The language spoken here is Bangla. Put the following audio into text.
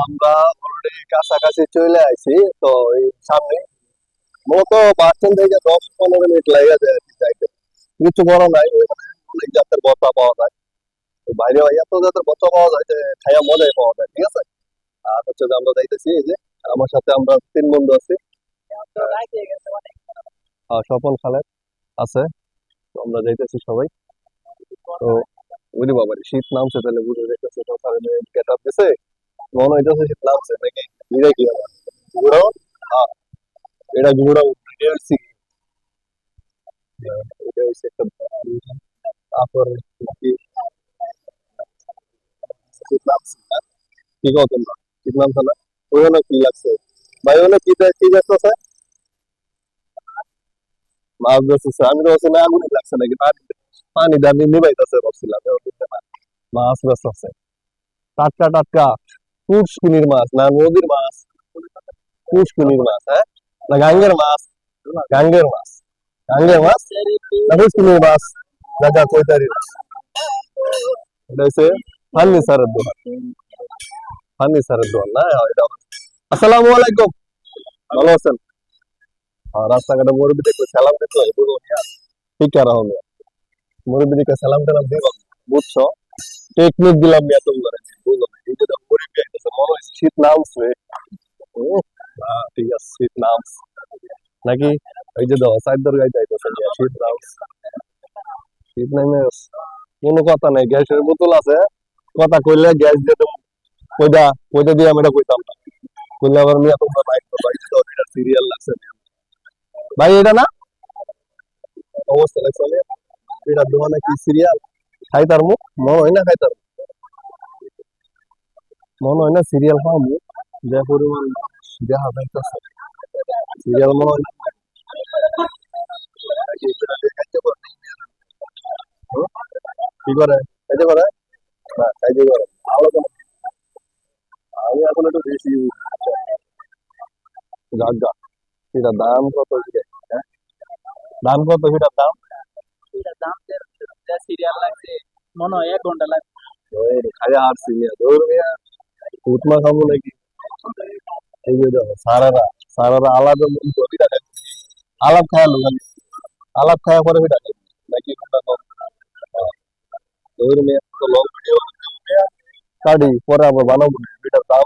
আমরা অলরেডি কাছাকাছি চলে আইছি। তো এই সামনে মূলত বাস স্ট্যান্ড থেকে 10-15 মিনিট লাগে যায় আর কি যাইতে। কিছু বড় নাই, ওইখানে অনেক জাতের ভর্তা পাওয়া যায়। তো বাইরে এত জাতের ভর্তা পাওয়া যায় যে খাইয়া মজাই পাওয়া যায়, ঠিক আছে। আর হচ্ছে যে আমরা যাইতেছি, এই যে আমার সাথে আমরা 3 বন্ধু আছি। স্বপন, খালেদ আছে। তো আমরা যাইতেছি সবাই। তো ওরে বাবা রে, শীত নামছে, তাহলে বুঝে যাইতেছে তো স্যার গেট আপ দিছে, মনে হইতেছে শীত নামছে নাকি। বুঝে কি আমার ঘুরাও। হ্যাঁ, এটা ঘুরাও। এটা হচ্ছে একটা তারপরে কি শীত নামছে না? কি কও তোমরা? শীত নামছে না? ওখানে কি লাগছে ভাই? ওখানে কি দেখতেছে? মাছ ধরতেছে। আমি তো ভাবছি না আগুনই লাগছে নাকি, পানি পানি দানি নিবাইতেছে ভাবছিলাম। এখন দেখতে না, মাছ বেচতেছে টাটকা টাটকা পুষ্কুনির মাছ, না নদীর মাছ? পুষ্কুনির মাছ, হ্যাঁ, না গাঙ্গের মাছ? গাঙ্গের মাছ, গাঙ্গের মাছ না পুষ্কুনির মাছ? দেখা কইতারি মাছ। এটা হচ্ছে ফার্নিচারের দোকান। ফার্নিচারের দোকান না এটা? আসসালামু আলাইকুম, ভালো আছেন? রাস্তাঘাটে মুরব্বী দেখলে সালাম দিতে হয়, বুঝো না? ঠিক আর হবে, মুরব্বী দেখলে সালাম টালাম দিব, বুঝছো? টেকনিক দিলাম মিয়া তোমরা, বুঝো না? এই যে দেখো মুরব্বী আইতেছে, মনে হচ্ছে শীত নামছে। ঠিক আছে, শীত নামছে নাকি? এই যে দেখো সাইদর গাইতে আইতেছে মিয়া, শীত নামছে। শীত নামে গেছে। কোনো কথা নাই, গ্যাসের বোতল আছে, কথা কইলে গ্যাস দিয়ে দেবো। কইটা কইটা দিয়ে আমি এটা কইতাম না, কইলে আবার মিয়া তোমরা বাইক তো বাইক তো এটা সিরিয়াল লাগছে ভাই, এটা না অবস্থা লাগছে মিয়া। এটা দোকানে কি সিরিয়াল খাইতার মুখ মনে হয় না, খাইতার মনে হয় না সিরিয়াল খাওয়া মুখ, যে পরিমাণ দেখা যাইতেছে সিরিয়াল মনে হয় না। খাইতে পারে। হুম? কি করে খাইতে পারে? না খাইতে পারে ভালো তো। আমি এখন একটু বেশি গাগা। সেটা দাম কত দিকে? হ্যাঁ, দাম কত সেটার দাম? ওই খাইয়া হারছি মিয়া, ধর মিয়া, উতমা খাবো নাকি? এই যে দেখো সারারা, সারারা আলাদা মন তো এটা খাই। আলাপ খাওয়া লোক, আলাপ খাওয়া পরে সেটা খাই নাকি কোনটা কম? ধর মিয়া, তো লং ভিডিও কাটি পরে আবার বানাবো না, এটার দাম